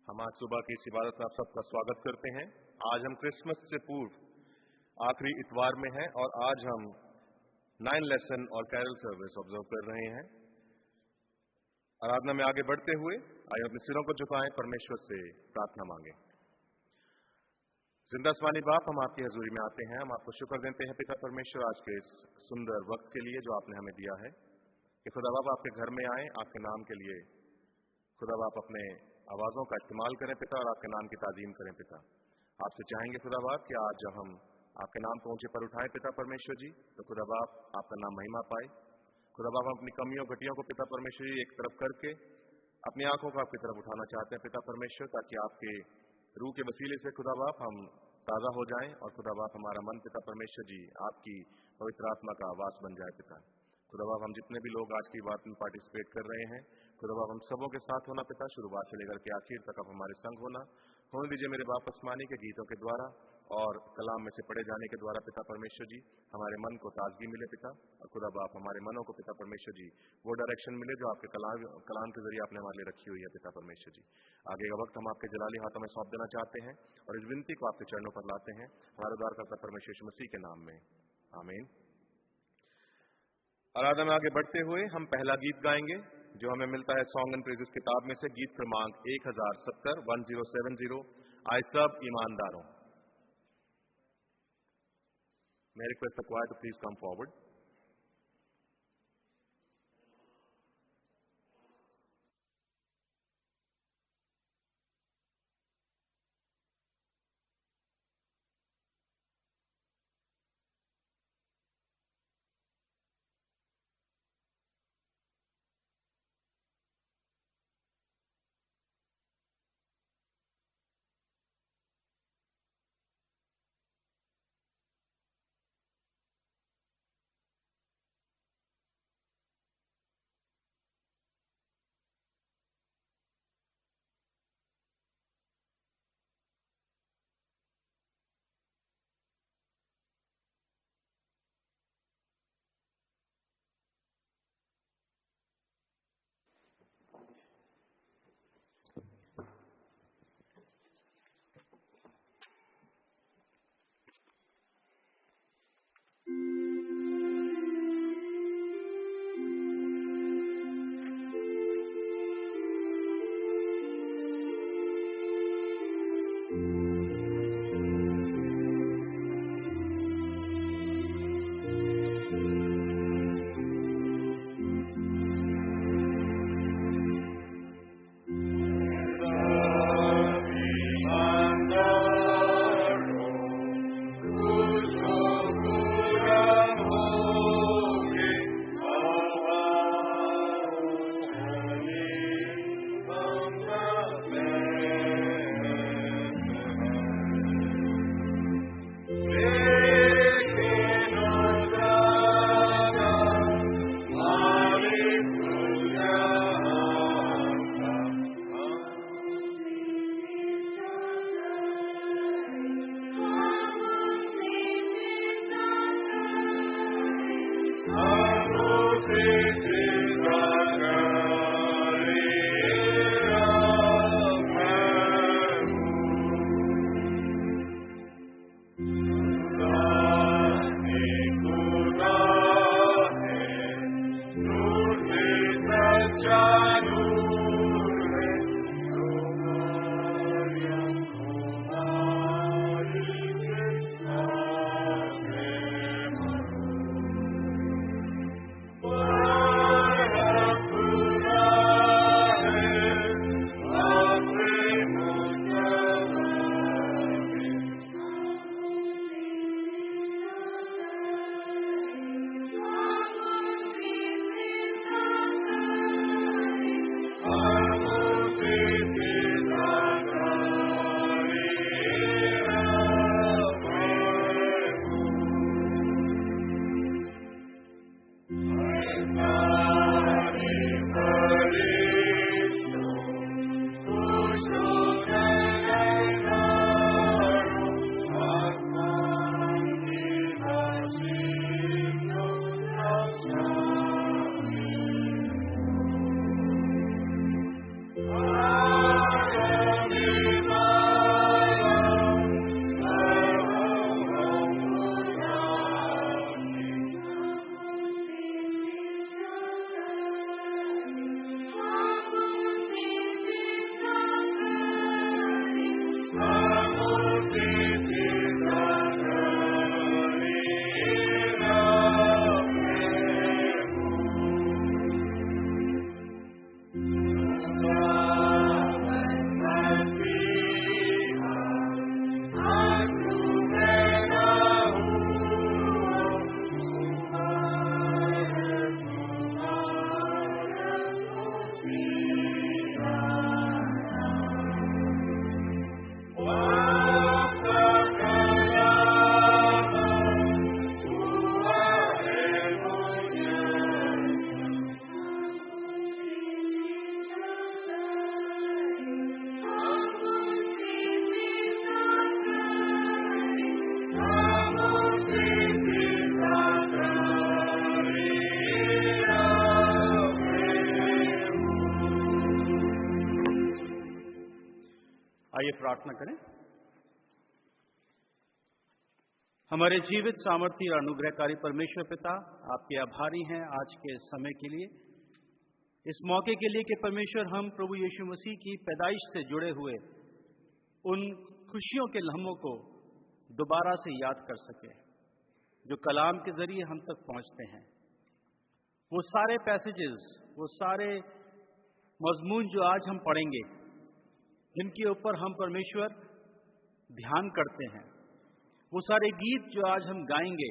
हम आज सुबह की इस इबादत में आप सबका स्वागत करते हैं। आज हम क्रिसमस से पूर्व आखिरी इतवार में हैं और आज हम 9 लेसन और कैरल सर्विस ऑब्जर्व कर रहे हैं। आराधना में आगे बढ़ते हुए आइए अपने सिरों को झुकाएं, परमेश्वर से प्रार्थना मांगे। जिंदा स्वामी बाप, हम आपकी हजूरी में आते हैं। हम आपको शुक्र देते हैं पिता परमेश्वर आज के इस सुंदर वक्त के लिए जो आपने हमें दिया है कि खुदा बाप आपके घर में आए, आपके नाम के लिए खुदा बाप अपने आवाजों का इस्तेमाल करें पिता और आपके नाम की ताजीम करें पिता। आपसे चाहेंगे खुदा बाप कि आज जब हम आपके नाम को ऊंचे पर उठाएं पिता परमेश्वर जी, तो खुदा बाप आपका नाम महिमा पाए। खुदा बाप हम अपनी कमियों घटियों को पिता परमेश्वर जी एक तरफ करके अपनी आंखों को आपकी तरफ उठाना चाहते हैं पिता परमेश्वर, ताकि आपके रूह के वसीले से खुदा बाप हम ताजा हो जाएं और खुदा बाप हमारा मन पिता परमेश्वर जी आपकी पवित्र आत्मा का आवास बन जाए पिता। खुदा बाप हम जितने भी लोग आज की बात में पार्टिसिपेट कर रहे हैं, खुदा बाप हम सबों के साथ होना पिता, शुरुआत से लेकर के आखिर तक अब हमारे संग होने दीजिए मेरे बाप आसमानी के गीतों के द्वारा और कलाम में से पढ़े जाने के द्वारा पिता परमेश्वर जी हमारे मन को ताजगी मिले पिता, और खुदा बाप हमारे मनों को पिता परमेश्वर जी वो डायरेक्शन मिले जो आपके कलाम के जरिए आपने हमारे लिए रखी हुई है पिता परमेश्वर जी। आगे का वक्त हम आपके जलाली हाथों में सौंप देना चाहते हैं और इस विनती को आपके चरणों पर लाते हैं हमारे उद्धारकर्ता परमेश्वर यीशु मसीह के नाम में, आमीन। आराधना में आगे बढ़ते हुए हम पहला गीत गाएंगे जो हमें मिलता है सॉन्ग एंड प्रेजेस किताब में से, गीत क्रमांक 1070 आए सब ईमानदारों। मैं request the choir to please come forward. प्रार्थना करें। हमारे जीवित, सामर्थी और अनुग्रहकारी परमेश्वर पिता, आपके आभारी हैं आज के समय के लिए, इस मौके के लिए कि परमेश्वर हम प्रभु यीशु मसीह की पैदाइश से जुड़े हुए उन खुशियों के लम्हों को दोबारा से याद कर सके जो कलाम के जरिए हम तक पहुंचते हैं। वो सारे पैसेजेस, वो सारे मजमून जो आज हम पढ़ेंगे, जिनके ऊपर हम परमेश्वर ध्यान करते हैं, वो सारे गीत जो आज हम गाएंगे,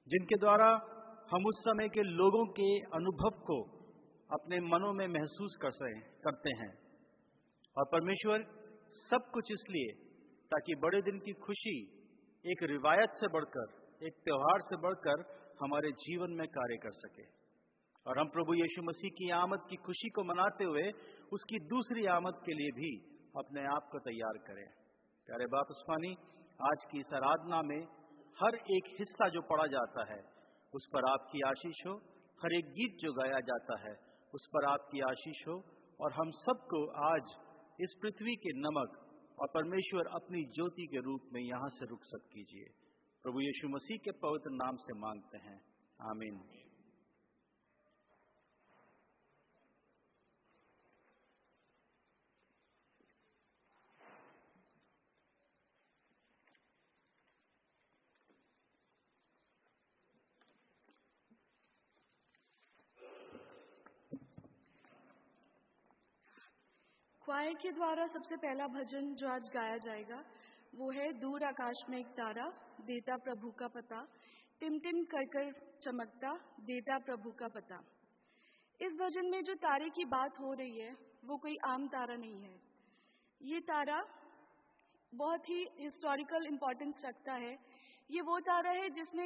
जिनके द्वारा हम उस समय के लोगों के अनुभव को अपने मनों में महसूस करते हैं। और परमेश्वर सब कुछ इसलिए ताकि बड़े दिन की खुशी एक रिवायत से बढ़कर, एक त्योहार से बढ़कर हमारे जीवन में कार्य कर सके और हम प्रभु यीशु मसीह की आमद की खुशी को मनाते हुए उसकी दूसरी आमद के लिए भी अपने आप को तैयार करें। प्यारे बाप स्वामी, आज की इस आराधना में हर एक हिस्सा जो पढ़ा जाता है उस पर आपकी आशीष हो, हर एक गीत जो गाया जाता है उस पर आपकी आशीष हो और हम सबको आज इस पृथ्वी के नमक और परमेश्वर अपनी ज्योति के रूप में यहाँ से रुखसत कीजिए। प्रभु यीशु मसीह के पवित्र नाम से मांगते हैं, आमीन। क्वायर के द्वारा सबसे पहला भजन जो आज गाया जाएगा वो है दूर आकाश में एक तारा देता प्रभु का पता, टिम टिम कर कर चमकता देता प्रभु का पता। इस भजन में जो तारे की बात हो रही है वो कोई आम तारा नहीं है। ये तारा बहुत ही हिस्टोरिकल इम्पोर्टेंस रखता है। ये वो तारा है जिसने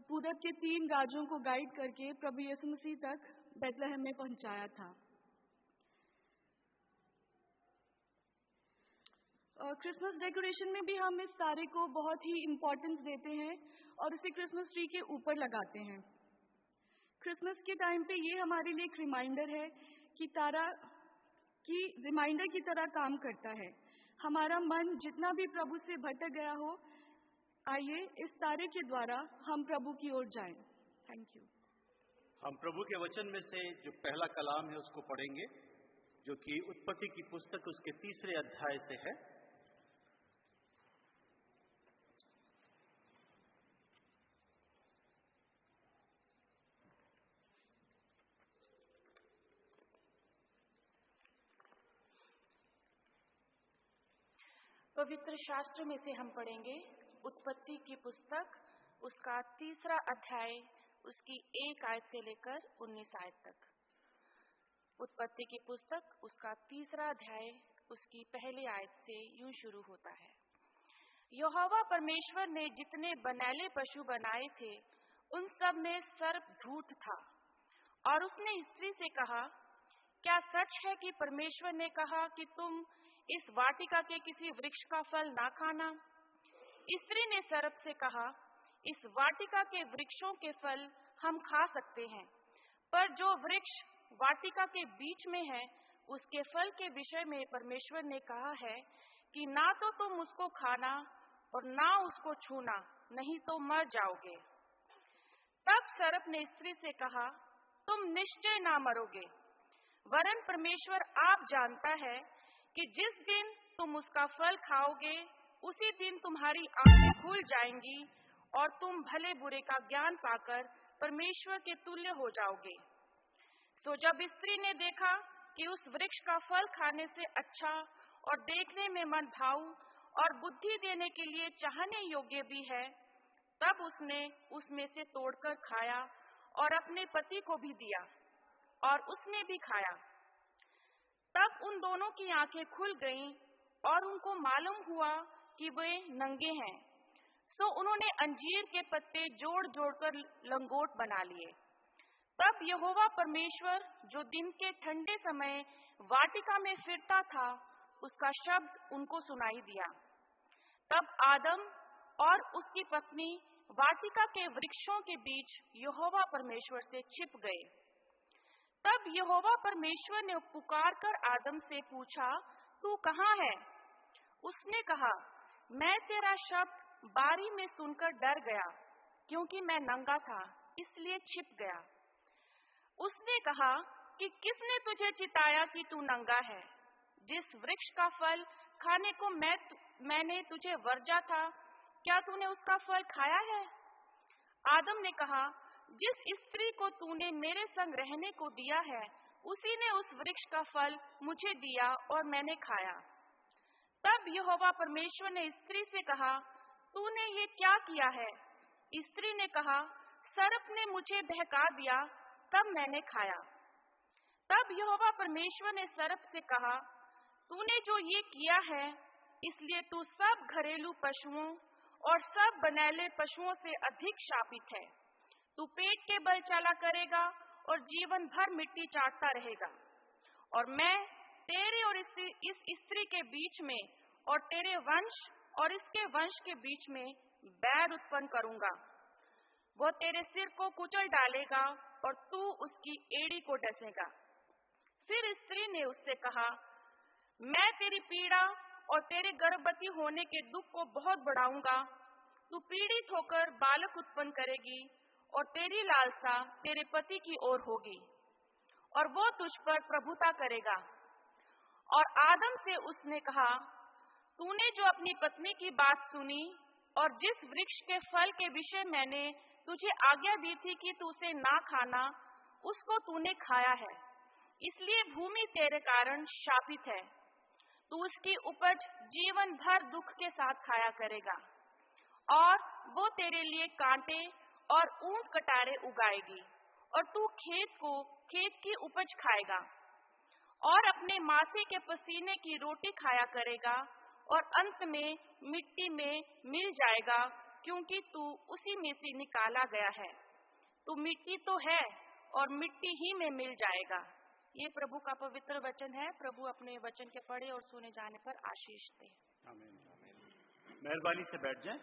पूरब के 3 राजों को गाइड करके प्रभु यीशु मसीह तक बेथलेहम में पहुंचाया था। क्रिसमस डेकोरेशन में भी हम इस तारे को बहुत ही इम्पोर्टेंस देते हैं और उसे क्रिसमस ट्री के ऊपर लगाते हैं। क्रिसमस के टाइम पे ये हमारे लिए एक रिमाइंडर है कि तारा की रिमाइंडर की तरह काम करता है। हमारा मन जितना भी प्रभु से भटक गया हो, आइए इस तारे के द्वारा हम प्रभु की ओर जाएं। Thank you. हम प्रभु के वचन में से जो पहला कलाम है उसको पढ़ेंगे, जो कि उत्पत्ति की पुस्तक उसके 3 अध्याय से है। पवित्र शास्त्र में से हम पढ़ेंगे उत्पत्ति की पुस्तक उसका 3 अध्याय उसकी 1 आयत से लेकर 19 आयत तक। उत्पत्ति की पुस्तक उसका 3 अध्याय उसकी पहली आयत से यूं शुरू होता है। यहोवा परमेश्वर ने जितने बनैले पशु बनाए थे उन सब में सर्प धूर्त था और उसने स्त्री से कहा, क्या सच है कि परमेश्वर ने कहा कि तुम इस वाटिका के किसी वृक्ष का फल ना खाना? स्त्री ने सर्प से कहा, इस वाटिका के वृक्षों के फल हम खा सकते हैं, पर जो वृक्ष वाटिका के बीच में है उसके फल के विषय में परमेश्वर ने कहा है कि ना तो तुम उसको खाना और ना उसको छूना, नहीं तो मर जाओगे। तब सर्प ने स्त्री से कहा, तुम निश्चय ना मरोगे, वरन परमेश्वर आप जानता है कि जिस दिन तुम उसका फल खाओगे उसी दिन तुम्हारी आंखें खुल जाएंगी और तुम भले बुरे का ज्ञान पाकर परमेश्वर के तुल्य हो जाओगे। सो जब स्त्री ने देखा कि उस वृक्ष का फल खाने से अच्छा और देखने में मन भाऊ और बुद्धि देने के लिए चाहने योग्य भी है, तब उसने उसमें से तोड़कर खाया और अपने पति को भी दिया और उसने भी खाया। तब उन दोनों की आंखें खुल गईं और उनको मालूम हुआ कि वे नंगे हैं। सो उन्होंने अंजीर के पत्ते जोड़ जोड़कर लंगोट बना लिए। तब यहोवा परमेश्वर जो दिन के ठंडे समय वाटिका में फिरता था, उसका शब्द उनको सुनाई दिया। तब आदम और उसकी पत्नी वाटिका के वृक्षों के बीच यहोवा परमेश्वर से छिप गए। तब यहोवा परमेश्वर ने पुकार कर आदम से पूछा, तू कहाँ है? उसने कहा, मैं तेरा शब्द बारी में सुनकर डर गया, क्योंकि मैं नंगा था, इसलिए छिप गया। उसने कहा कि किसने तुझे चिताया कि तू नंगा है? जिस वृक्ष का फल खाने को मैंने तुझे वर्जा था, क्या तूने उसका फल खाया है? आदम ने कहा, जिस स्त्री को तूने मेरे संग रहने को दिया है, उसी ने उस वृक्ष का फल मुझे दिया और मैंने खाया। तब यहोवा परमेश्वर ने स्त्री से कहा, तूने ये क्या किया है? स्त्री ने कहा, सर्प ने मुझे बहका दिया, तब मैंने खाया। तब यहोवा परमेश्वर ने सर्प से कहा, तूने जो ये किया है, इसलिए तू सब घरेलू पशुओं और सब बनैले पशुओं से अधिक शापित है। तू पेट के बल चला करेगा और जीवन भर मिट्टी चाटता रहेगा। और मैं तेरे और इस स्त्री के बीच में और तेरे वंश और इसके वंश के बीच में बैर उत्पन्न करूंगा। वो तेरे सिर को कुचल डालेगा और तू उसकी एड़ी को डसेगा। फिर स्त्री ने उससे कहा, मैं तेरी पीड़ा और तेरे गर्भवती होने के दुख को बहुत बढ़ाऊंगा। तू पीड़ित होकर बालक उत्पन्न करेगी और तेरी लालसा तेरे पति की ओर होगी और वो तुझ पर प्रभुता करेगा। और आदम से उसने कहा, तूने जो अपनी पत्नी की बात सुनी और जिस वृक्ष के फल के विषय मैंने तुझे आज्ञा दी थी कि तू उसे ना खाना, उसको तूने खाया है, इसलिए भूमि तेरे कारण शापित है। तू उसकी उपज जीवन भर दुख के साथ खाया करेगा और वो तेरे लिए कांटे और ऊंट कटारे उगाएगी और तू खेत की उपज खाएगा और अपने माथे के पसीने की रोटी खाया करेगा और अंत में मिट्टी में मिल जाएगा, क्योंकि तू उसी में से निकाला गया है। तू मिट्टी तो है और मिट्टी ही में मिल जाएगा। ये प्रभु का पवित्र वचन है। प्रभु अपने वचन के पढ़े और सुने जाने पर आशीष दे। आमीन। मेहरबानी से बैठ जाएं।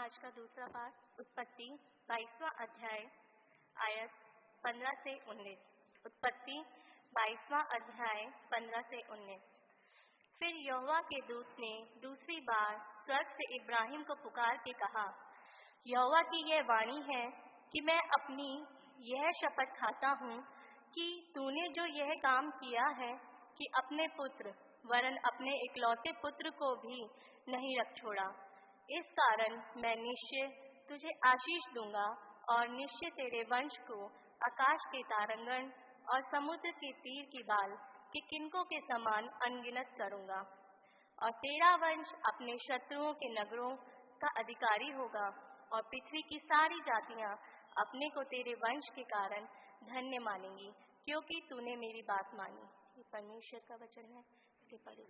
आज का दूसरा पाठ उत्पत्ति 22वां अध्याय आयत 15 से 19। उत्पत्ति 22वां अध्याय 15 से 19। फिर यहोवा के दूत ने दूसरी बार स्वर्ग से इब्राहिम को पुकार के कहा, यहोवा की यह वाणी है कि मैं अपनी यह शपथ खाता हूँ कि तूने जो यह काम किया है कि अपने पुत्र वरन अपने इकलौते पुत्र को भी नहीं रख छोड़ा, इस कारण मैं निश्चय तुझे आशीष दूंगा और निश्चय तेरे वंश को आकाश के तारागण और समुद्र के तीर की बाल के किनकों के समान अनगिनत करूंगा। और तेरा वंश अपने शत्रुओं के नगरों का अधिकारी होगा और पृथ्वी की सारी जातियां अपने को तेरे वंश के कारण धन्य मानेंगी, क्योंकि तूने मेरी बात मानी। ये परमेश्वर का वचन है। इसके पढ़े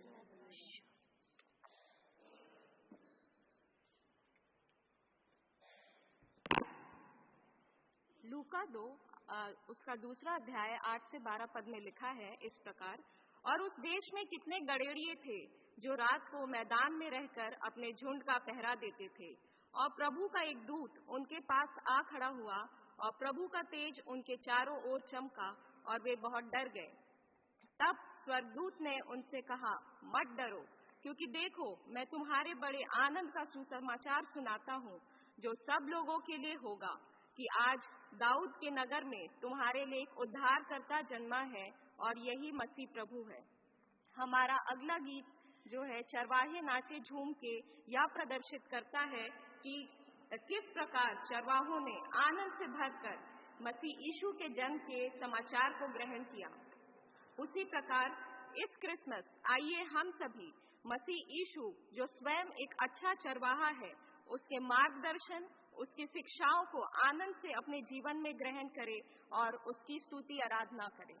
लूका 2 उसका दूसरा अध्याय 8 से 12 पद में लिखा है इस प्रकार, और उस देश में कितने गड़ेड़िए थे जो रात को मैदान में रहकर अपने झुंड का पहरा देते थे, और प्रभु का एक दूत उनके पास आ खड़ा हुआ और प्रभु का तेज उनके चारों ओर चमका और वे बहुत डर गए। तब स्वर्गदूत ने उनसे कहा, मत डरो, क्योंकि देखो मैं तुम्हारे बड़े आनंद का सुसमाचार सुनाता हूँ जो सब लोगों के लिए होगा, कि आज दाऊद के नगर में तुम्हारे लिए एक उद्धारकर्ता जन्मा है और यही मसीह प्रभु है। हमारा अगला गीत जो है चरवाहे नाचे झूम के यह प्रदर्शित करता है कि किस प्रकार चरवाहों ने आनंद से भरकर मसीह यीशु के जन्म के समाचार को ग्रहण किया। उसी प्रकार इस क्रिसमस आइए हम सभी मसीह यीशु जो स्वयं एक अच्छा चरवाहा है, उसके मार्गदर्शन, उसकी शिक्षाओं को आनंद से अपने जीवन में ग्रहण करें और उसकी स्तुति आराधना करें।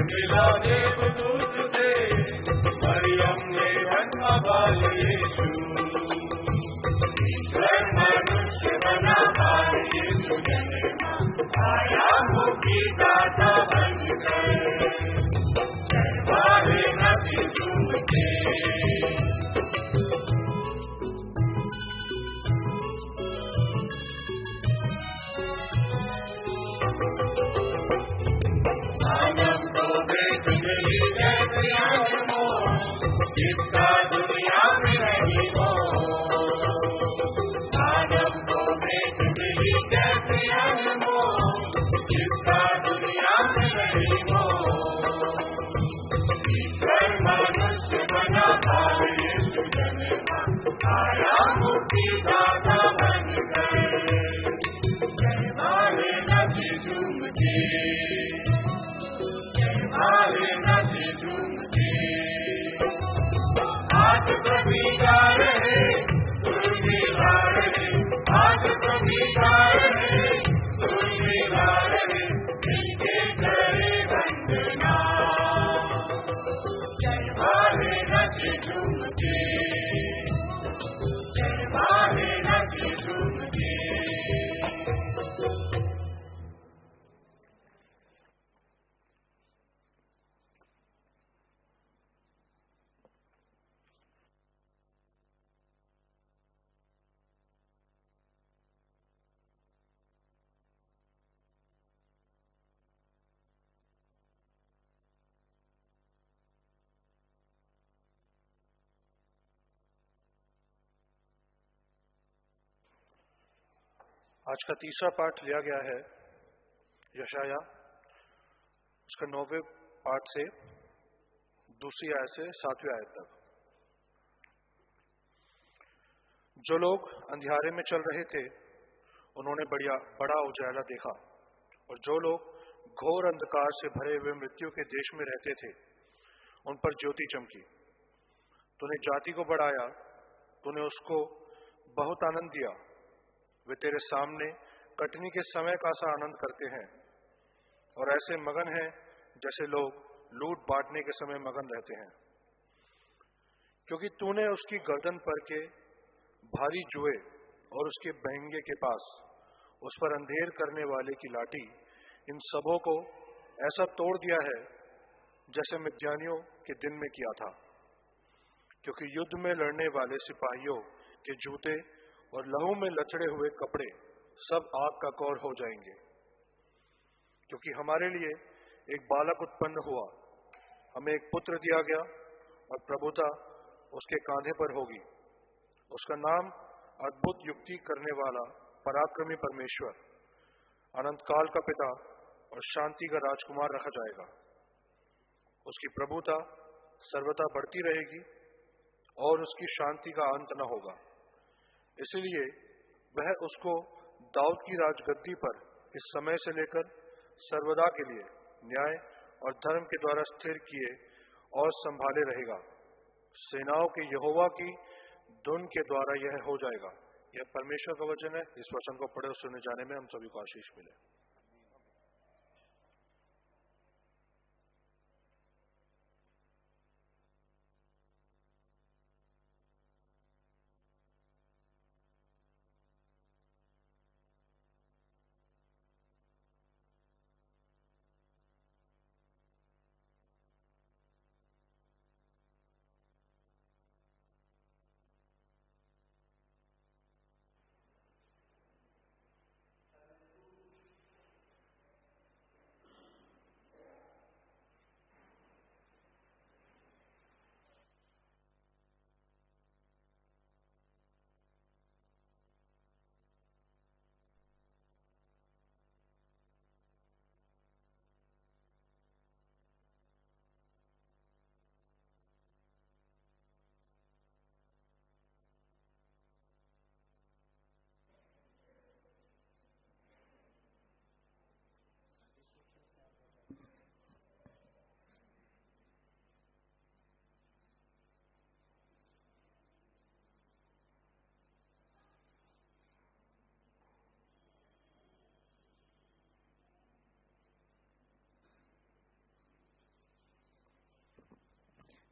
मिला देवदूत से मरियम ने जन्मा बाल यीशु। ईश्वर मनुष्य बना बाल यीशु जन्मा, आया मुक्ति दाता बनकर, दरबारे नबी झूमते। जिसका दुनिया में नहीं हो, मानव को भेद मिली जैसे अनमोल, जिसका दुनिया में नहीं हो। ईश्वर मनुष्य बना बाल यीशु जन्मा, आया मुक्ति दाता बनकर, जयमाले नबी झूमते, जयमाले नबी झूमते। आज सभी गा रहे, सुर में गा रहे, आज सभी गा रहे, सुर में गा रहे, मिलके करे वंदना, जयमाले नबी झूमते, जयमाले नबी झूमते। आज का तीसरा पाठ लिया गया है यशाया, उसका 9वें पाठ से 2री आयत से 7वीं आयत तक। जो लोग अंधियारे में चल रहे थे उन्होंने बड़ा उजाला देखा, और जो लोग घोर अंधकार से भरे हुए मृत्यु के देश में रहते थे उन पर ज्योति चमकी। तूने जाति को बढ़ाया, तूने उसको बहुत आनंद दिया। वे तेरे सामने कटनी के समय का सा आनंद करते हैं और ऐसे मगन हैं जैसे लोग लूट बांटने के समय मगन रहते हैं। क्योंकि तूने उसकी गर्दन पर के भारी जुए और उसके बहंगे के पास उस पर अंधेर करने वाले की लाठी, इन सबों को ऐसा तोड़ दिया है जैसे मिद्यानियों के दिन में किया था। क्योंकि युद्ध में लड़ने वाले सिपाहियों के जूते और लहू में लचड़े हुए कपड़े सब आग का कौर हो जाएंगे। क्योंकि हमारे लिए एक बालक उत्पन्न हुआ, हमें एक पुत्र दिया गया और प्रभुता उसके कांधे पर होगी। उसका नाम अद्भुत युक्ति करने वाला, पराक्रमी परमेश्वर, अनंत काल का पिता और शांति का राजकुमार रखा जाएगा। उसकी प्रभुता सर्वदा बढ़ती रहेगी और उसकी शांति का अंत न होगा। इसलिए वह उसको दाऊद की राजगद्दी पर इस समय से लेकर सर्वदा के लिए न्याय और धर्म के द्वारा स्थिर किए और संभाले रहेगा। सेनाओं के यहोवा की धुन के द्वारा यह हो जाएगा। यह परमेश्वर का वचन है। इस वचन को पढ़े और सुने जाने में हम सभी को आशीष मिले।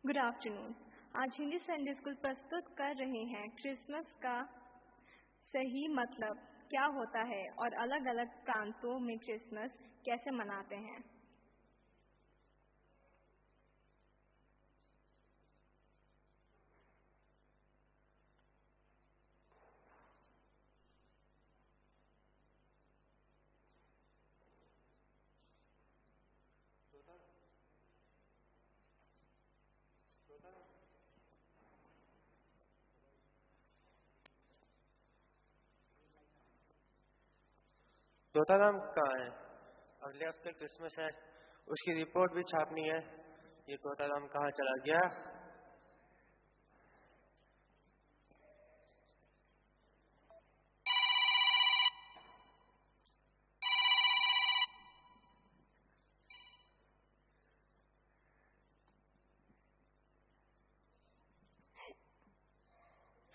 Good afternoon. आज हिंदी संडे स्कूल प्रस्तुत कर रहे हैं क्रिसमस का सही मतलब क्या होता है और अलग अलग प्रांतों में क्रिसमस कैसे मनाते हैं। तोताराम कहाँ है? अगले हफ्ते क्रिसमस है, उसकी रिपोर्ट भी छापनी है। ये तोताराम कहाँ चला गया?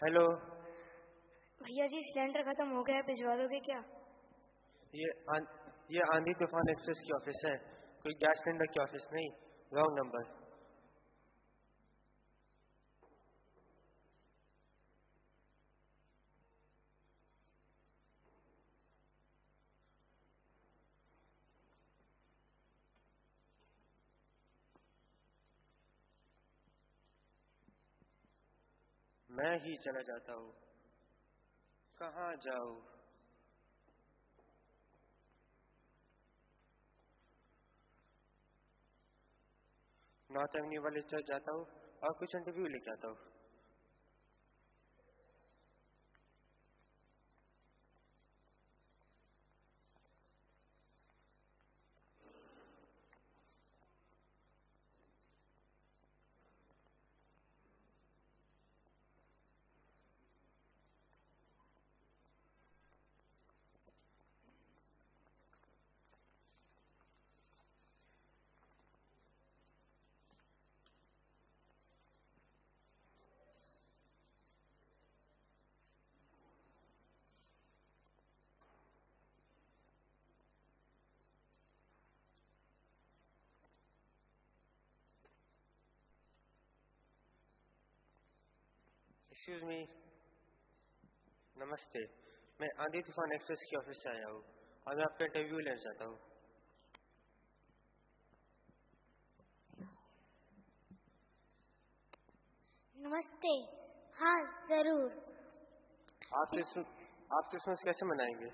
हेलो भैया जी, सिलेंडर खत्म हो गया है, भिजवा दोगे क्या? ये आंधी तूफान एक्सप्रेस की ऑफिस है, कोई गैस सिलेंडर की ऑफिस नहीं। Wrong number. मैं ही चला जाता हूँ, कहाँ जाऊँ? नॉर्थ एवेन्यू वाले चर्च जाता हूँ और कुछ इंटरव्यू लेके आता हूँ। एक्सक्यूज मी, नमस्ते। मैं आंधी तूफान एक्सप्रेस की ऑफिस से आया हूँ और मैं आपका इंटरव्यू लेना चाहता हूँ। नमस्ते। हाँ जरूर। आप क्रिसमस कैसे मनाएंगे?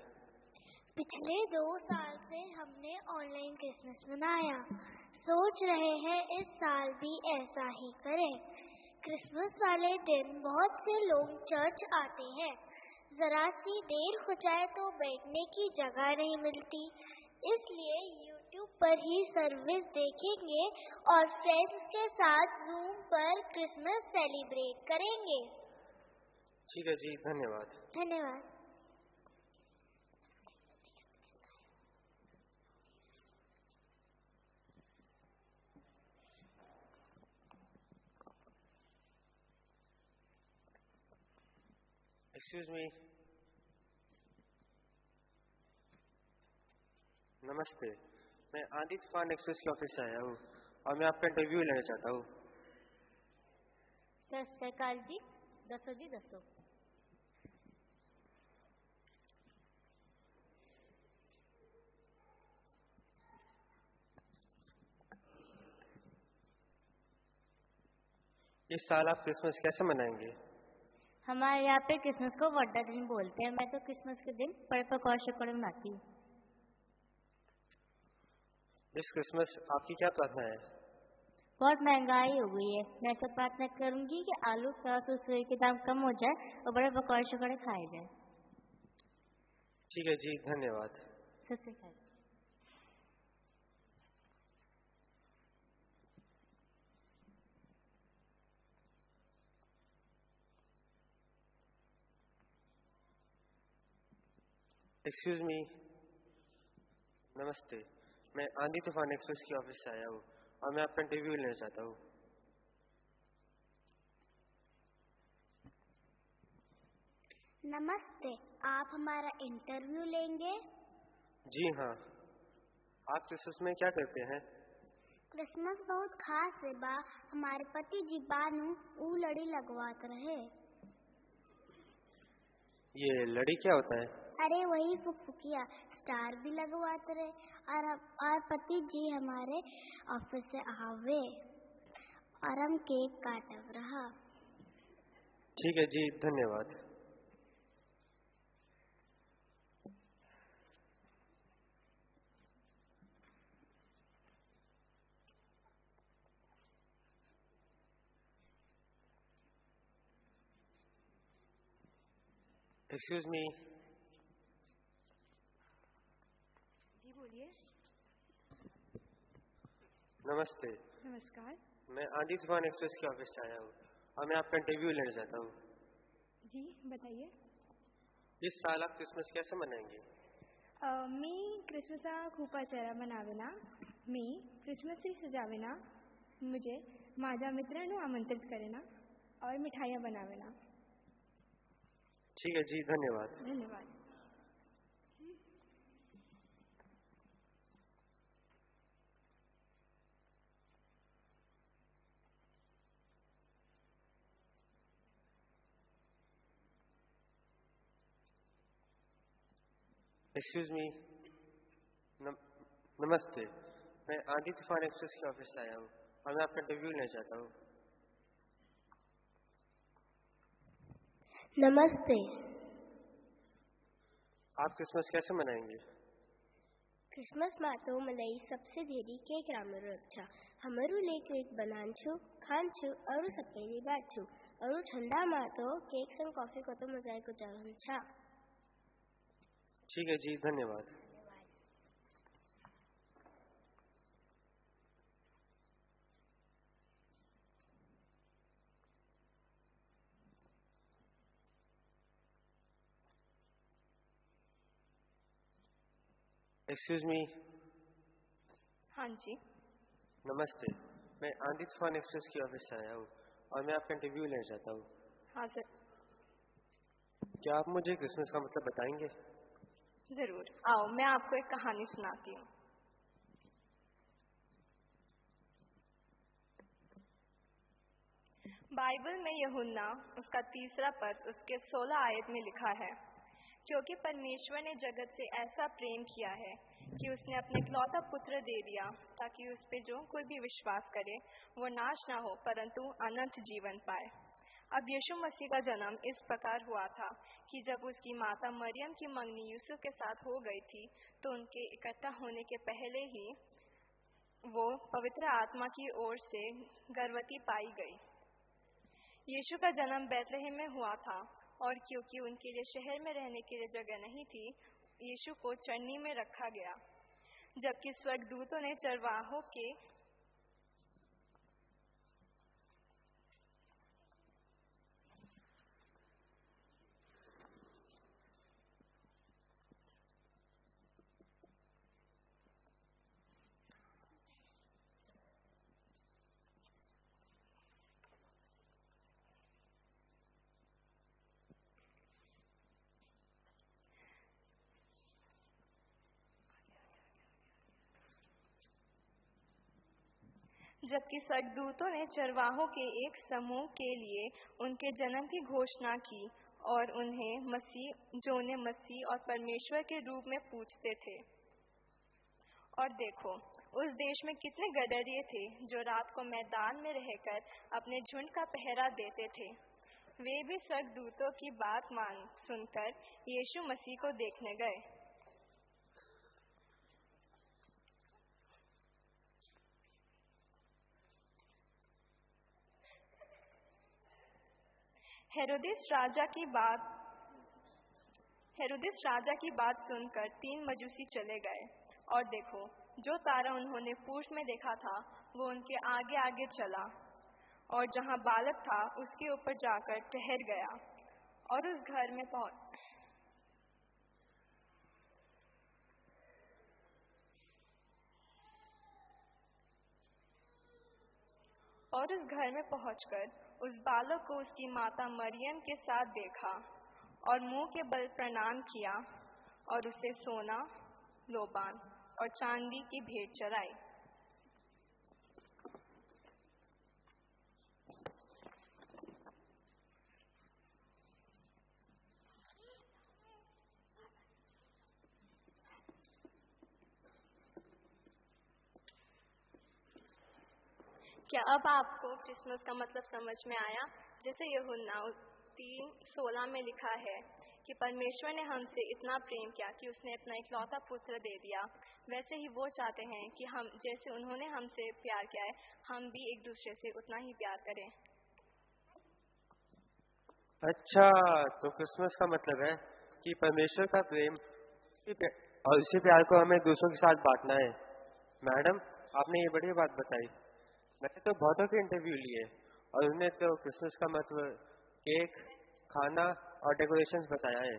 पिछले 2 साल से हमने ऑनलाइन क्रिसमस मनाया, सोच रहे हैं इस साल भी ऐसा ही करें। क्रिसमस वाले दिन बहुत से लोग चर्च आते हैं, जरा सी देर हो जाए तो बैठने की जगह नहीं मिलती, इसलिए YouTube पर ही सर्विस देखेंगे और फ्रेंड्स के साथ Zoom पर क्रिसमस सेलिब्रेट करेंगे। ठीक है जी, धन्यवाद। धन्यवाद। एक्सक्यूज मी, नमस्ते। मैं आंधी तूफान एक्सप्रेस की ऑफिस से आया हूँ और मैं आपका इंटरव्यू लेना चाहता हूँ। सत श्री अकाल जी, दसो जी दसो। इस साल आप क्रिसमस कैसे मनाएंगे? हमारे यहाँ पे क्रिसमस को वड्डा दिन बोलते हैं। मैं तो क्रिसमस के दिन बड़े पकौड़े शकौड़े बनाती हूँ। इस क्रिसमस आपकी क्या प्रार्थना है? बहुत महंगाई हो गई है, मैं तो प्रार्थना करूंगी कि आलू प्याज और सोए के दाम कम हो जाए और बड़े पकौड़े शकौड़े खाए जाए। ठीक है जी, धन्यवाद। सत श्री अकाल। एक्सक्यूज मी, नमस्ते। मैं आंधी तूफान एक्सप्रेस की ऑफिस से आया हूँ और मैं आपका इंटरव्यू लेना चाहता हूँ। नमस्ते, आप हमारा इंटरव्यू लेंगे? जी हाँ। आप क्रिसमस में क्या करते हैं? क्रिसमस बहुत खास है बा। हमारे पति जी बानू ऊ लड़ी लगवात रहे। ये लड़ी क्या होता है? अरे वही फुकफुकिया स्टार भी लगवाते रहे और पति जी हमारे ऑफिस से आवे और हम केक काटब रहा। ठीक है जी, धन्यवाद। Excuse me. जी बोलिए। नमस्ते। नमस्कार। मैं आदि तूफान एक्सप्रेस के ऑफिस से आया हूँ और मैं आपका इंटरव्यू लेना चाहता हूँ। जी बताइए। इस साल आप क्रिसमस कैसे मनाएंगे? मी क्रिसमस खूपाचारा मनावेना। मी क्रिसमस ट्री सजावेना। मुझे माझ्या मित्रांनो आमंत्रित करेना और मिठाइयाँ बनावेना। ठीक है जी, धन्यवाद। धन्यवाद। Excuse me. नमस्ते, मैं आदि तूफान एक्सप्रेस के ऑफिस से आया हूँ और मैं आपका इंटरव्यू लेना चाहता हूँ। नमस्ते। आप क्रिसमस कैसे मनाएंगे? क्रिसमस में तो मलाई सबसे ढेरी केक रामर अच्छा हमारू ले केक बनान छु खान छु और सबके बात छु और ठंडा में तो केक संग कॉफी को तो मजा को चाहन छा। ठीक है जी, धन्यवाद। Excuse me. हाँ जी। नमस्ते, मैं आदि तूफान एक्सप्रेस के ऑफिस से आया हूँ और मैं आपका इंटरव्यू लेना चाहता हूँ। हाँ सर। क्या आप मुझे क्रिसमस का मतलब बताएंगे? जरूर, आओ मैं आपको एक कहानी सुनाती हूँ। बाइबल में यूहन्ना उसका 3 पद उसके 16 आयत में लिखा है, क्योंकि परमेश्वर ने जगत से ऐसा प्रेम किया है कि उसने अपने इकलौता पुत्र दे दिया ताकि उस पे जो कोई भी विश्वास करे वो नाश ना हो परंतु अनंत जीवन पाए। अब यीशु मसीह का जन्म इस प्रकार हुआ था कि जब उसकी माता मरियम की मंगनी यूसुफ के साथ हो गई थी तो उनके इकट्ठा होने के पहले ही वो पवित्र आत्मा की ओर से गर्भवती पाई गई। यीशु का जन्म बैतलहम में हुआ था और क्योंकि उनके लिए शहर में रहने के लिए जगह नहीं थी, यीशु को चरनी में रखा गया। जबकि स्वर्गदूतों ने चरवाहों के जबकि स्वर्गदूतों ने चरवाहों के एक समूह के लिए उनके जन्म की घोषणा की और उन्हें मसीह और परमेश्वर के रूप में पूछते थे। और देखो, उस देश में कितने गडरिये थे जो रात को मैदान में रहकर अपने झुंड का पहरा देते थे। वे भी स्वर्गदूतों की बात सुनकर यीशु मसीह को देखने गए। हेरोदेस राजा की बात सुनकर 3 मजूसी चले गए और देखो, जो तारा उन्होंने पूर्व में देखा था वो उनके आगे आगे चला और जहां बालक था उसके ऊपर जाकर ठहर गया और उस घर में पहुंचकर उस बालक को उसकी माता मरियम के साथ देखा और मुंह के बल प्रणाम किया और उसे सोना, लोबान और चांदी की भेंट चढ़ाई। क्या अब आपको क्रिसमस का मतलब समझ में आया? जैसे यूहन्ना 3:16 में लिखा है कि परमेश्वर ने हमसे इतना प्रेम किया कि उसने अपना इकलौता पुत्र दे दिया, वैसे ही वो चाहते हैं कि हम जैसे उन्होंने हमसे प्यार किया है, हम भी एक दूसरे से उतना ही प्यार करें। अच्छा, तो क्रिसमस का मतलब है कि परमेश्वर का प्रेम और उसी प्यार को हमें दूसरों के साथ बांटना है। मैडम, आपने ये बढ़िया बात बताई। मैंने तो बहुतों के इंटरव्यू लिए और उन्हें तो क्रिसमस का मतलब केक, खाना और डेकोरेशंस बताया है,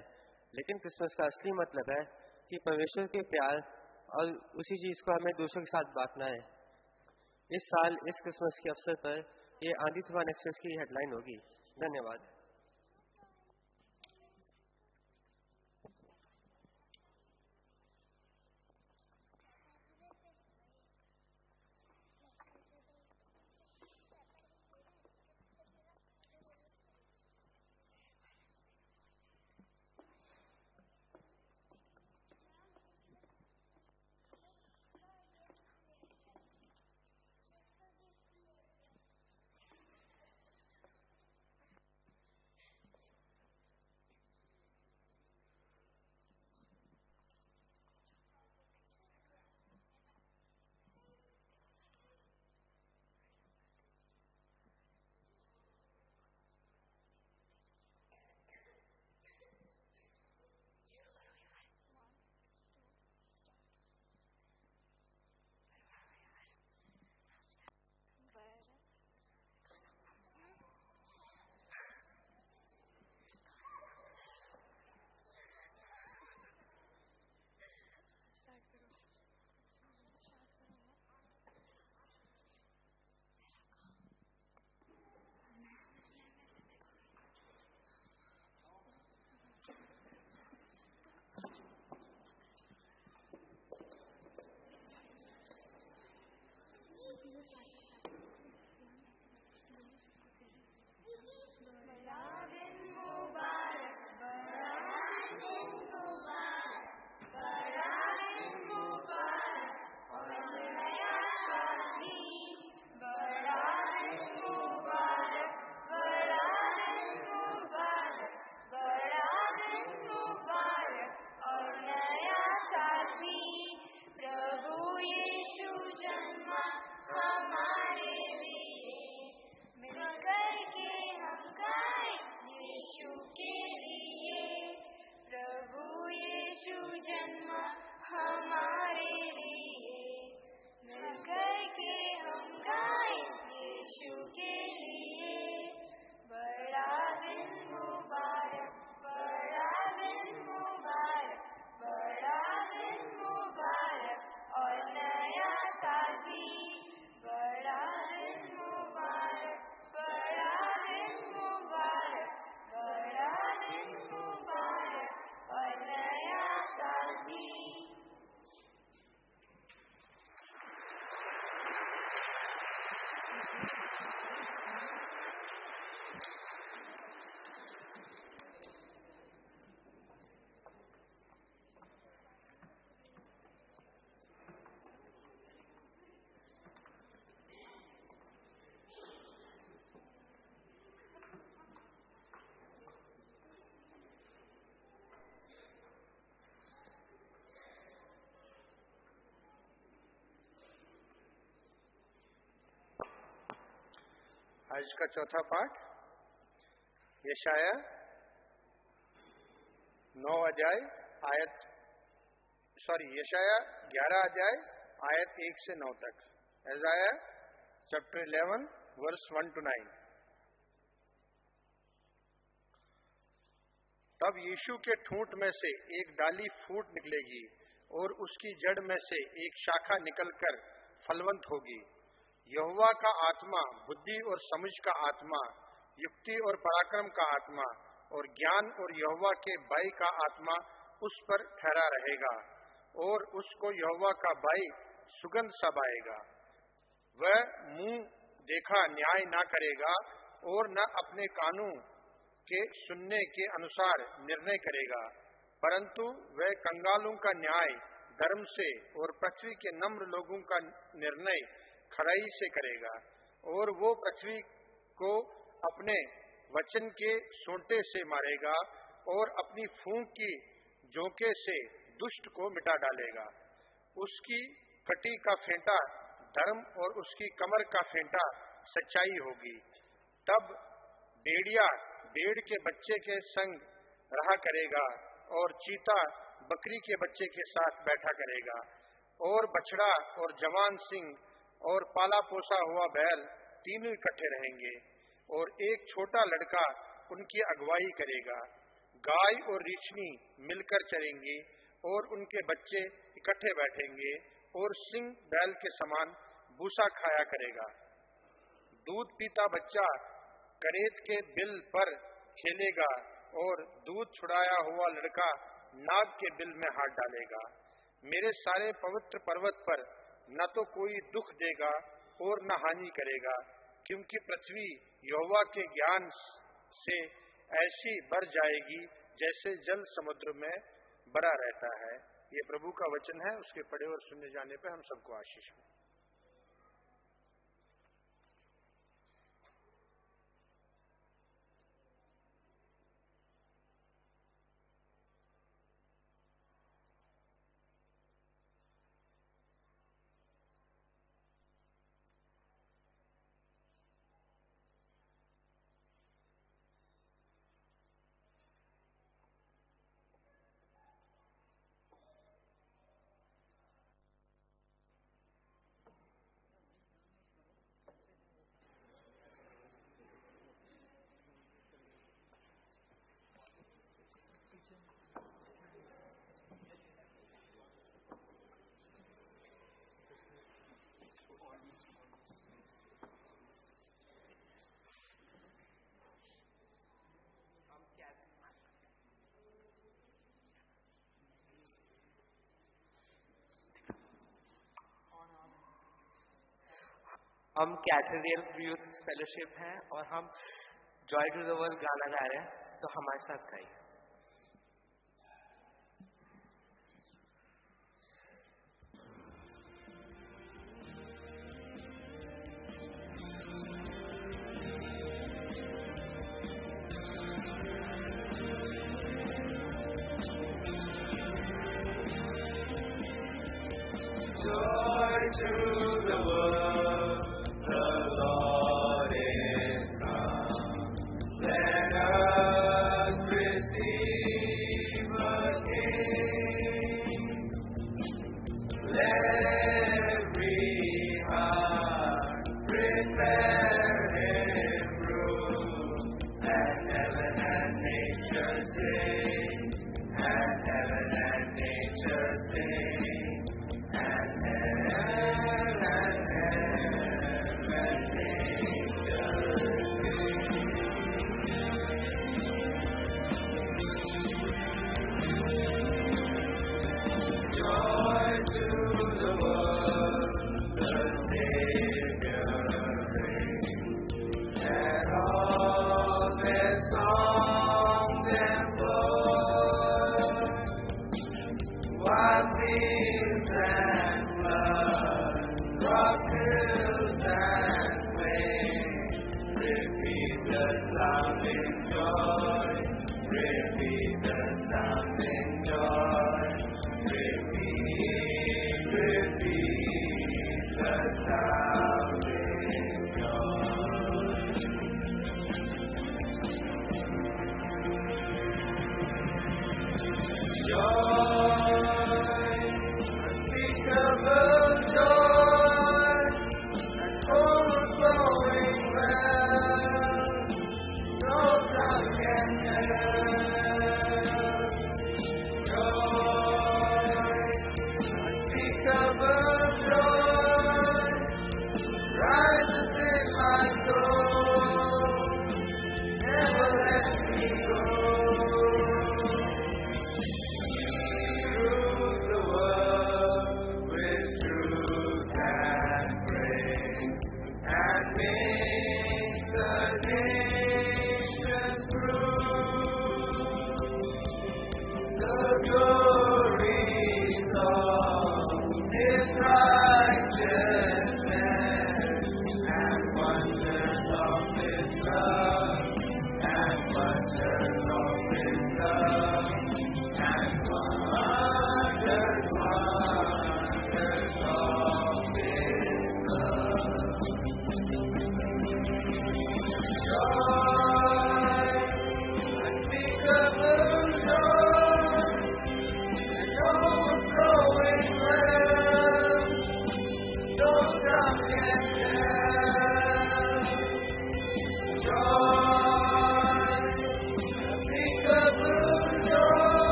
लेकिन क्रिसमस का असली मतलब है कि परमेश्वर के प्यार और उसी चीज को हमें दूसरों के साथ बांटना है। इस साल इस क्रिसमस के अवसर पर ये आंधी तूफान एक्सप्रेस की हेडलाइन होगी। धन्यवाद। आज का चौथा पाठ यशाया 11 अध्याय आयत 1 से 9 तक। यशाया चैप्टर 11 वर्स 1 to 9। तब यीशु के ठूंठ में से एक डाली फूट निकलेगी और उसकी जड़ में से एक शाखा निकलकर फलवंत होगी। यहोवा का आत्मा बुद्धि और समझ का आत्मा, युक्ति और पराक्रम का आत्मा और ज्ञान और यहोवा के भय का आत्मा उस पर ठहरा रहेगा और उसको यहोवा का भय सुगंध समाएगा। वह मुंह देखा न्याय ना करेगा और न अपने कानून के सुनने के अनुसार निर्णय करेगा, परंतु वह कंगालों का न्याय धर्म से और पृथ्वी के नम्र लोगों का निर्णय खराई से करेगा और वो पृथ्वी को अपने वचन के सोंटे से मारेगा और अपनी फूंक की झोंके से दुष्ट को मिटा डालेगा। उसकी कटी का फेंटा धर्म और उसकी कमर का फेंटा सच्चाई होगी। तब भेड़िया भेड़ के बच्चे के संग रहा करेगा और चीता बकरी के बच्चे के साथ बैठा करेगा, और बछड़ा और जवान सिंह और पाला पोसा हुआ बैल तीनों इकट्ठे रहेंगे, और एक छोटा लड़का उनकी अगुवाई करेगा। गाय और रीछनी मिलकर चरेंगी और उनके बच्चे इकट्ठे बैठेंगे, और सिंह बैल के समान भूसा खाया करेगा। दूध पीता बच्चा करेत के बिल पर खेलेगा, और दूध छुड़ाया हुआ लड़का नाग के बिल में हाथ डालेगा। मेरे सारे पवित्र पर्वत पर न तो कोई दुख देगा और न हानि करेगा, क्योंकि पृथ्वी यहोवा के ज्ञान से ऐसी भर जाएगी जैसे जल समुद्र में भरा रहता है। ये प्रभु का वचन है। उसके पढ़े और सुनने जाने पर हम सबको आशीष हो। हम कैथेड्रल यूथ फेलोशिप हैं और हम जॉय टू द वर्ल्ड गाना गा रहे हैं, तो हमारे साथ गाइए। Joy to the world, the Lord is come. Let us receive a King. Let every heart prepare Him room, and heaven and nature sing, and heaven and nature sing. And heaven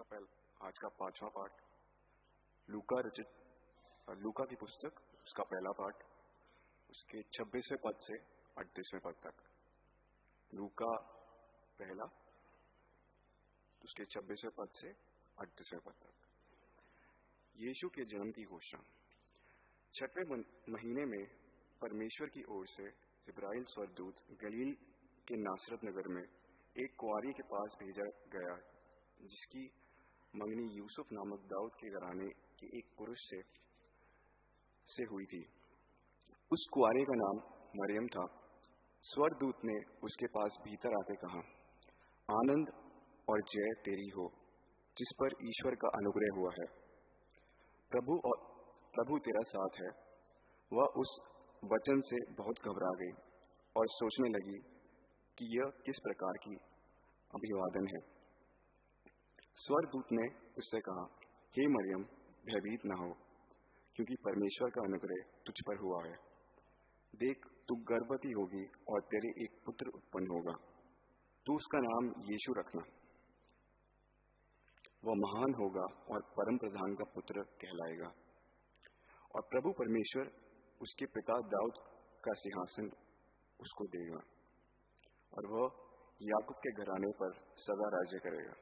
आज का 5वां पाठ लूका की पुस्तक, उसका पहला पाठ, उसके 26वें पद से 38वें पद तक। लूका पहला, उसके 26वें पद से 38वें पद तक। यीशु के जन्म की घोषणा। 6वें महीने में परमेश्वर की ओर से जिब्राइल स्वर्गदूत गलील के नासरत नगर में एक कुंवारी के पास भेजा गया, जिसकी मंगनी यूसुफ नामक दाऊद के घराने के एक पुरुष से हुई थी। उस कुंवारी का नाम मरियम था। स्वर्गदूत ने उसके पास भीतर आके कहा, आनंद और जय तेरी हो, जिस पर ईश्वर का अनुग्रह हुआ है। प्रभु तेरा साथ है। वह उस वचन से बहुत घबरा गई और सोचने लगी कि यह किस प्रकार की अभिवादन है। स्वर्गदूत ने उससे कहा, हे मरियम, भयभीत न हो, क्योंकि परमेश्वर का अनुग्रह तुझ पर हुआ है। देख, तू गर्भवती होगी और तेरे एक पुत्र उत्पन्न होगा। तू उसका नाम यीशु रखना। वह महान होगा और परम प्रधान का पुत्र कहलाएगा, और प्रभु परमेश्वर उसके पिता दाऊद का सिंहासन उसको देगा, और वह याकूब के घराने पर सदा राज्य करेगा,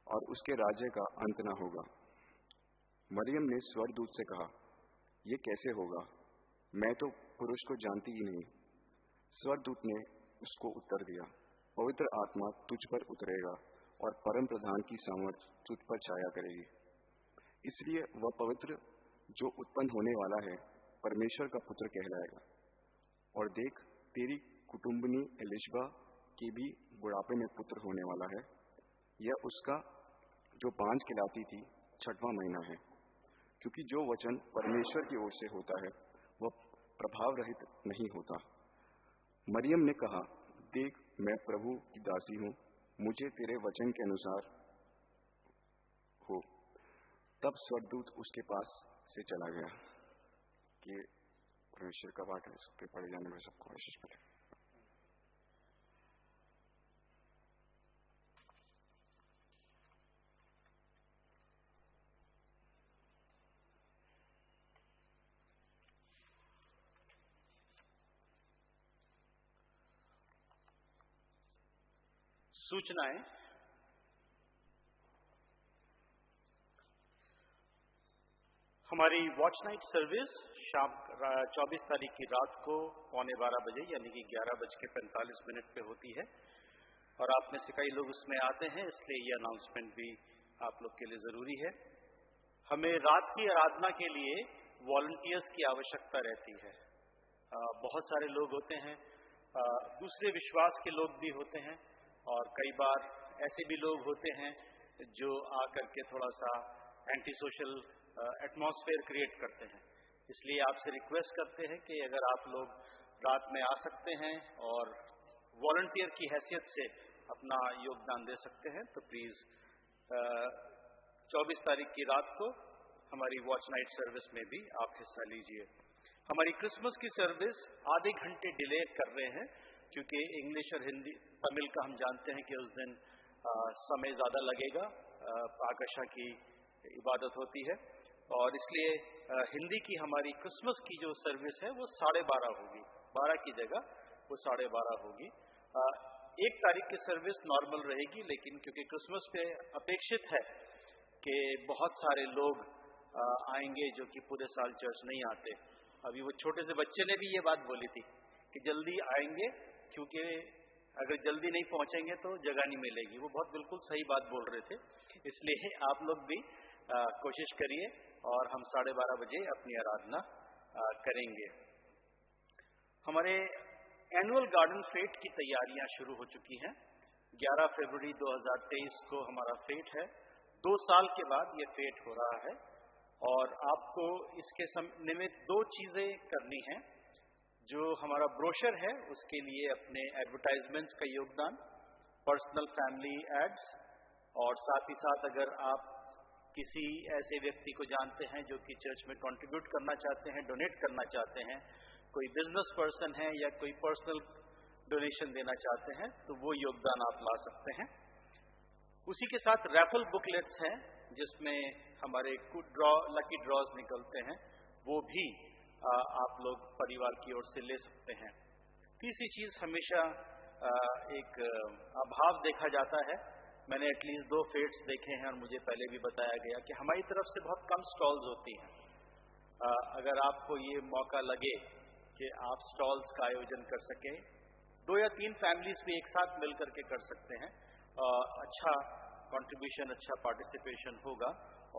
और उसके राज्य का अंत न होगा। मरियम ने स्वर्गदूत से कहा, यह कैसे होगा? मैं तो पुरुष को जानती ही नहीं। स्वर्गदूत ने उसको उत्तर दिया, पवित्र आत्मा तुझ पर उतरेगा और परम प्रधान की सामर्थ तुझ पर छाया करेगी। इसलिए वह पवित्र जो उत्पन्न होने वाला है परमेश्वर का पुत्र कहलाएगा। और देख, तेरी कुटुंबनी एलिशबा के भी बुढ़ापे में पुत्र होने वाला है। यह उसका जो बांझ कहलाती थी 6वां महीना है, क्योंकि जो वचन परमेश्वर की ओर से होता है वह प्रभाव रहित नहीं होता। मरियम ने कहा, देख, मैं प्रभु की दासी हूँ, मुझे तेरे वचन के अनुसार हो। तब स्वर्गदूत उसके पास से चला गया। कि परमेश्वर का पाठ है, सबके पढ़े जाने में सबको आशीष मिले। सूचनाएं। हमारी वॉच नाइट सर्विस शाम 24 तारीख की रात को 11:15 बजे यानी कि 11:45 पे होती है, और आप में से कई लोग उसमें आते हैं, इसलिए ये अनाउंसमेंट भी आप लोग के लिए जरूरी है। हमें रात की आराधना के लिए वॉलंटियर्स की आवश्यकता रहती है। बहुत सारे लोग होते हैं, दूसरे विश्वास के लोग भी होते हैं, और कई बार ऐसे भी लोग होते हैं जो आकर के थोड़ा सा एंटी सोशल एटमॉस्फेयर क्रिएट करते हैं। इसलिए आपसे रिक्वेस्ट करते हैं कि अगर आप लोग रात में आ सकते हैं और वॉलंटियर की हैसियत से अपना योगदान दे सकते हैं तो प्लीज 24 तारीख की रात को हमारी वॉच नाइट सर्विस में भी आप हिस्सा लीजिए। हमारी क्रिसमस की सर्विस आधे घंटे डिले कर रहे हैं, क्योंकि इंग्लिश और हिंदी तमिल का हम जानते हैं कि उस दिन समय ज़्यादा लगेगा, आकाशा की इबादत होती है, और इसलिए हिंदी की हमारी क्रिसमस की जो सर्विस है वो 12:30 होगी। 12 की जगह वो 12:30 होगी। 1 तारीख की सर्विस नॉर्मल रहेगी, लेकिन क्योंकि क्रिसमस पे अपेक्षित है कि बहुत सारे लोग आएंगे जो कि पूरे साल चर्च नहीं आते। अभी वो छोटे से बच्चे ने भी ये बात बोली थी कि जल्दी आएंगे, क्योंकि अगर जल्दी नहीं पहुंचेंगे तो जगह नहीं मिलेगी। वो बहुत बिल्कुल सही बात बोल रहे थे। इसलिए आप लोग भी कोशिश करिए और हम 12:30 बजे अपनी आराधना करेंगे। हमारे एनुअल गार्डन फेट की तैयारियां शुरू हो चुकी हैं। 11 फरवरी 2023 को हमारा फेट है। 2 साल के बाद ये फेट हो रहा है, और आपको इसके निमित्त 2 चीजें करनी हैं। जो हमारा ब्रोशर है उसके लिए अपने एडवर्टाइजमेंट्स का योगदान, पर्सनल फैमिली एड्स, और साथ ही साथ अगर आप किसी ऐसे व्यक्ति को जानते हैं जो कि चर्च में कंट्रीब्यूट करना चाहते हैं, डोनेट करना चाहते हैं, कोई बिजनेस पर्सन है या कोई पर्सनल डोनेशन देना चाहते हैं, तो वो योगदान आप ला सकते हैं। उसी के साथ रैफल बुकलेट्स हैं जिसमें हमारे कुछ लकी ड्रॉज निकलते हैं, वो भी आप लोग परिवार की ओर से ले सकते हैं। तीसरी चीज, हमेशा एक अभाव देखा जाता है। मैंने एटलीस्ट 2 फेट्स देखे हैं और मुझे पहले भी बताया गया कि हमारी तरफ से बहुत कम स्टॉल्स होती हैं। अगर आपको ये मौका लगे कि आप स्टॉल्स का आयोजन कर सकें, 2 या 3 फैमिलीज भी एक साथ मिलकर के कर सकते हैं, अच्छा कंट्रीब्यूशन, अच्छा पार्टिसिपेशन होगा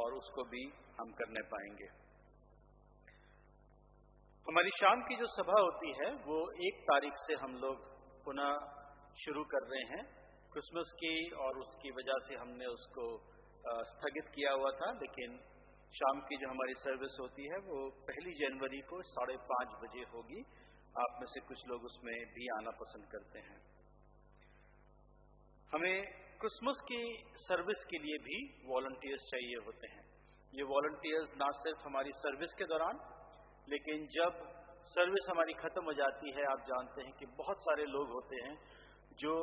और उसको भी हम करने पाएंगे। हमारी शाम की जो सभा होती है वो 1 तारीख से हम लोग पुनः शुरू कर रहे हैं। क्रिसमस की और उसकी वजह से हमने उसको स्थगित किया हुआ था, लेकिन शाम की जो हमारी सर्विस होती है वो 1 जनवरी को 5:30 बजे होगी। आप में से कुछ लोग उसमें भी आना पसंद करते हैं। हमें क्रिसमस की सर्विस के लिए भी वॉलंटियर्स चाहिए होते हैं। ये वॉलंटियर्स ना सिर्फ हमारी सर्विस के दौरान, लेकिन जब सर्विस हमारी खत्म हो जाती है, आप जानते हैं कि बहुत सारे लोग होते हैं जो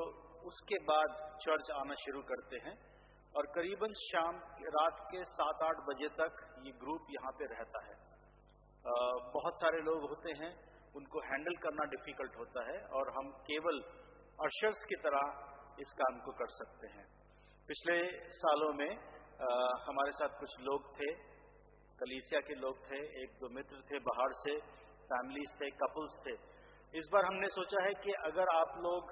उसके बाद चर्च आना शुरू करते हैं और करीबन रात के 7-8 बजे तक ये ग्रुप यहाँ पे रहता है। बहुत सारे लोग होते हैं, उनको हैंडल करना डिफिकल्ट होता है और हम केवल अशर्स की तरह इस काम को कर सकते हैं। पिछले सालों में हमारे साथ कुछ लोग थे, कलीसिया के लोग थे, 1-2 मित्र थे, बाहर से फैमिलीज थे, कपल्स थे। इस बार हमने सोचा है कि अगर आप लोग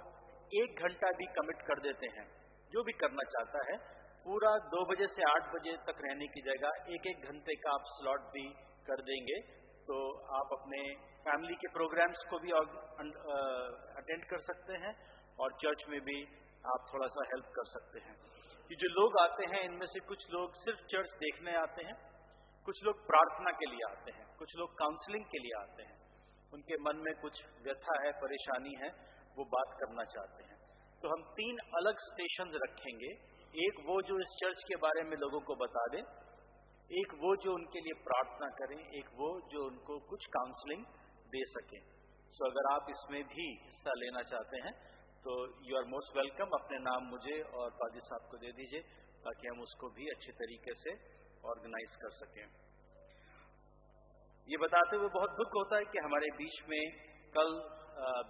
1 घंटा भी कमिट कर देते हैं, जो भी करना चाहता है, पूरा 2 बजे से 8 बजे तक रहने की जगह 1-1 घंटे का आप स्लॉट भी कर देंगे, तो आप अपने फैमिली के प्रोग्राम्स को भी अटेंड कर सकते हैं और चर्च में भी आप थोड़ा सा हेल्प कर सकते हैं। ये जो लोग आते हैं, इनमें से कुछ लोग सिर्फ चर्च देखने आते हैं, कुछ लोग प्रार्थना के लिए आते हैं, कुछ लोग काउंसलिंग के लिए आते हैं। उनके मन में कुछ व्यथा है, परेशानी है, वो बात करना चाहते हैं। तो हम 3 अलग स्टेशंस रखेंगे। एक वो जो इस चर्च के बारे में लोगों को बता दे, एक वो जो उनके लिए प्रार्थना करें, एक वो जो उनको कुछ काउंसलिंग दे सके। सो अगर आप इसमें भी हिस्सा लेना चाहते हैं तो यू आर मोस्ट वेलकम। अपने नाम मुझे और पादी साहब को दे दीजिए ताकि हम उसको भी अच्छे तरीके से ऑर्गेनाइज कर सकें। ये बताते हुए बहुत दुख होता है कि हमारे बीच में कल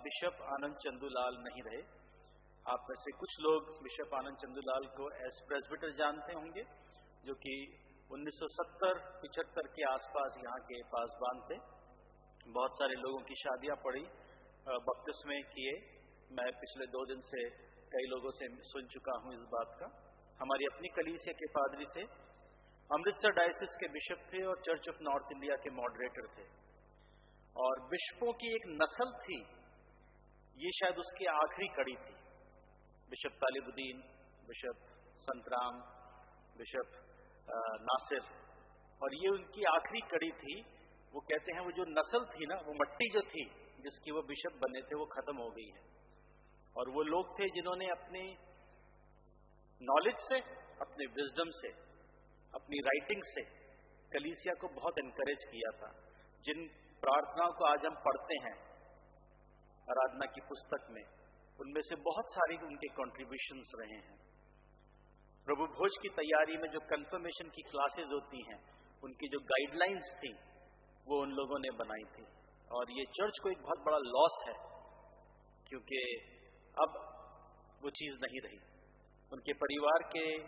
बिशप आनंद चंदूलाल नहीं रहे। आप में से कुछ लोग बिशप आनंद चंदूलाल को एज प्रेस्बिटर जानते होंगे, जो कि 1970-75 के आसपास यहाँ के पासबान थे। बहुत सारे लोगों की शादियां पड़ी, बपतिस्मे किए। मैं पिछले 2 दिन से कई लोगों से सुन चुका हूँ इस बात का। हमारी अपनी कलीसिया के पादरी थे, अमृतसर डायसिस के बिशप थे और चर्च ऑफ नॉर्थ इंडिया के मॉडरेटर थे। और बिशपों की एक नस्ल थी, ये शायद उसकी आखिरी कड़ी थी। Bishop Talibuddin, bishop Santram, bishop Nasir, और ये उनकी आखिरी कड़ी थी। वो कहते हैं वो जो नस्ल थी ना, वो मट्टी जो थी जिसकी वो बिशप बने थे, वो खत्म हो गई है। और वो लोग थे जिन्होंने अपनी नॉलेज से, अपने विजडम से, अपनी राइटिंग से कलीसिया को बहुत एनकरेज किया था। जिन प्रार्थनाओं को आज हम पढ़ते हैं आराधना की पुस्तक में, उनमें से बहुत सारी उनके कंट्रीब्यूशंस रहे हैं। प्रभु भोज की तैयारी में जो कंफर्मेशन की क्लासेस होती हैं, उनकी जो गाइडलाइंस थी वो उन लोगों ने बनाई थी। और ये चर्च को एक बहुत बड़ा लॉस है, क्योंकि अब वो चीज नहीं रही। उनके परिवार के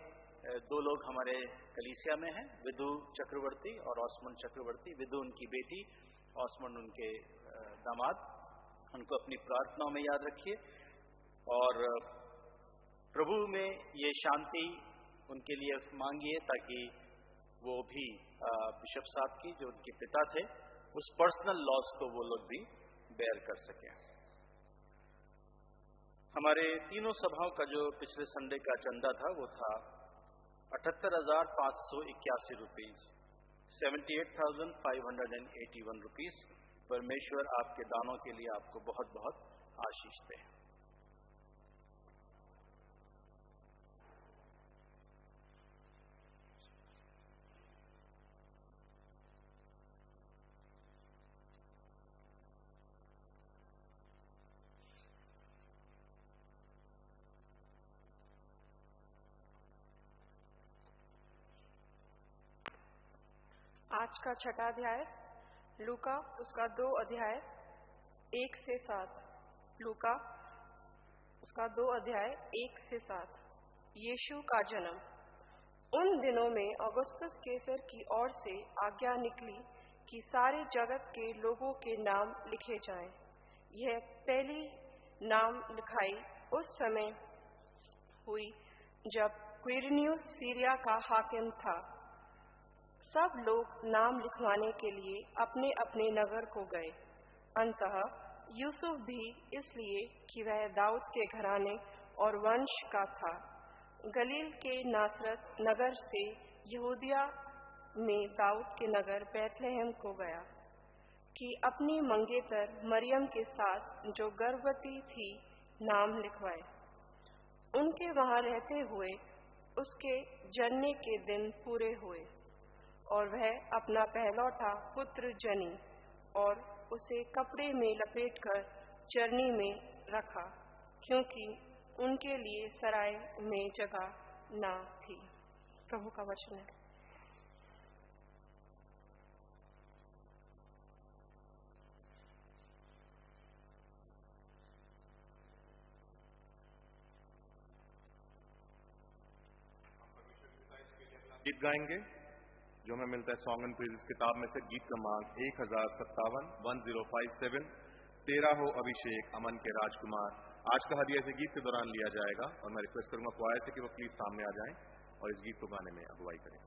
2 लोग हमारे कलीसिया में हैं, विदु चक्रवर्ती और ऑसमंड चक्रवर्ती। विदु उनकी बेटी, ऑसमंड उनके दामाद। उनको अपनी प्रार्थनाओं में याद रखिए और प्रभु में ये शांति उनके लिए मांगिए, ताकि वो भी बिशप साहब की, जो उनके पिता थे, उस पर्सनल लॉस को वो लोग भी बेयर कर सकें। हमारे तीनों सभाओं का जो पिछले संडे का चंदा था वो था 78,581 रुपीज, 78,581 रुपीज। परमेश्वर आपके दानों के लिए आपको बहुत बहुत आशीष दे। आज का छठा अध्याय लूका उसका 2 अध्याय 1 से 7। लूका उसका 2 अध्याय 1 से 7। यीशु का जन्म। उन दिनों में अगुस्तुस कैसर की ओर से आज्ञा निकली कि सारे जगत के लोगों के नाम लिखे जाएं। यह पहली नाम लिखाई उस समय हुई जब क्विरिनियुस सीरिया का हाकिम था। सब लोग नाम लिखवाने के लिए अपने अपने नगर को गए। अंततः यूसुफ भी इसलिए कि वह दाऊद के घराने और वंश का था, गलील के नासरत नगर से यहूदिया में दाऊद के नगर बैतलहम को गया कि अपनी मंगेतर मरियम के साथ जो गर्भवती थी नाम लिखवाए। उनके वहां रहते हुए उसके जन्म के दिन पूरे हुए और वह अपना पहलौठा पुत्र जनी और उसे कपड़े में लपेटकर चरनी में रखा, क्योंकि उनके लिए सराय में जगह न थी। प्रभु का वचन है। गीत गाएंगे जो हमें मिलता है सॉन्ग एंड प्रेजेस किताब में से। गीत क्रमांक 1057 तेरा हो अभिषेक अमन के राजकुमार। आज का हदिया इस गीत के दौरान लिया जाएगा और मैं रिक्वेस्ट करूंगा क्वायर से कि वो प्लीज सामने आ जाएं और इस गीत को गाने में अगुवाई करें।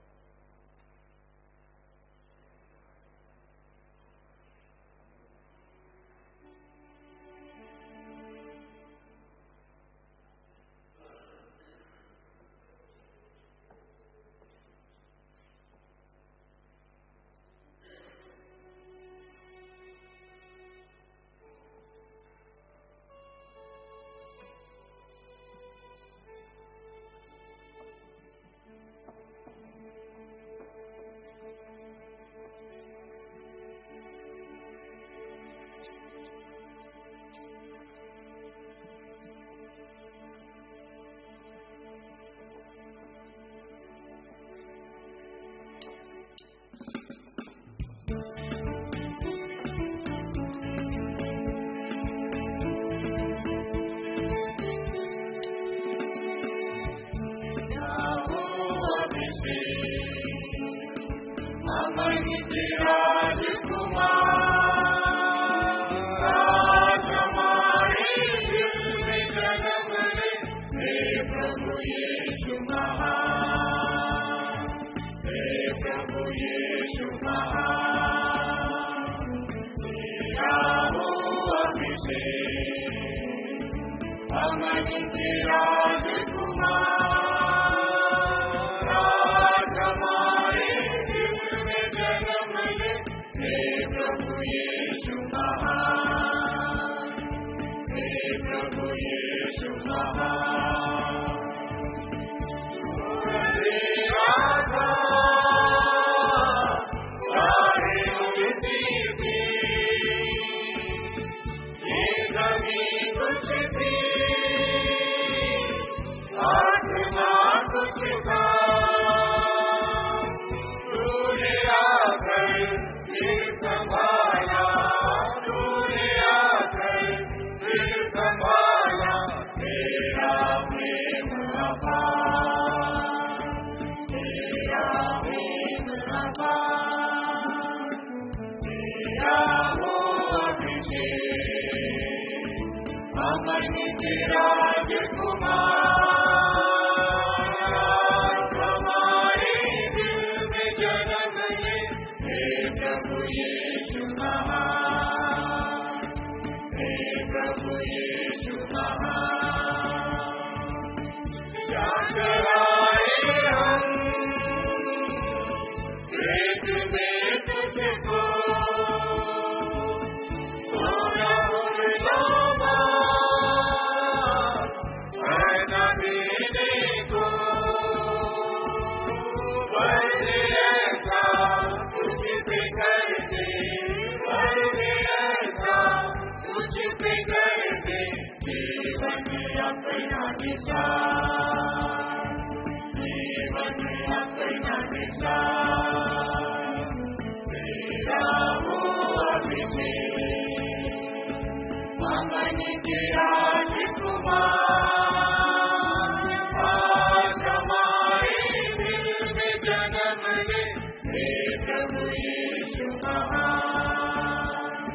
हे प्रभु यीशु महान,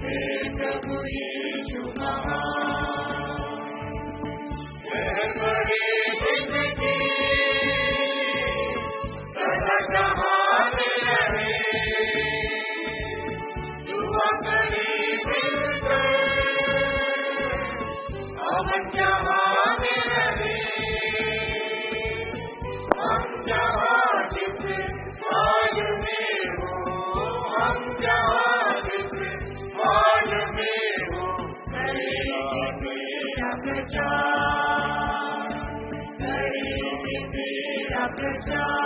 हे प्रभु यीशु महान। शहर बड़े जिंदगी सदा जहान रहे, दुआ करे मिलकर अमन जहान रहे। हम जहाँ जिस हाल में हो, हम जहाँ जिस हाल में हो, करेगी तेरा प्रचार, करेगी तेरा प्रचार।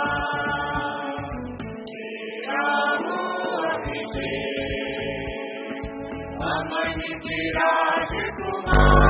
तेरा हो अभिषेक अमन की राजकुमार।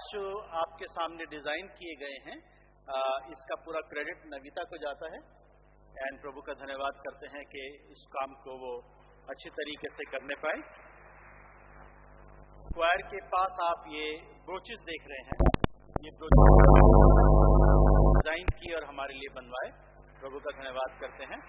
फ्लायर्स जो आपके सामने डिजाइन किए गए हैं, इसका पूरा क्रेडिट नविता को जाता है। एंड प्रभु का धन्यवाद करते हैं कि इस काम को वो अच्छी तरीके से करने पाए। क्वायर के पास आप ये ब्रोचेस देख रहे हैं, ये ब्रोचेस डिजाइन की और हमारे लिए बनवाए। प्रभु का धन्यवाद करते हैं।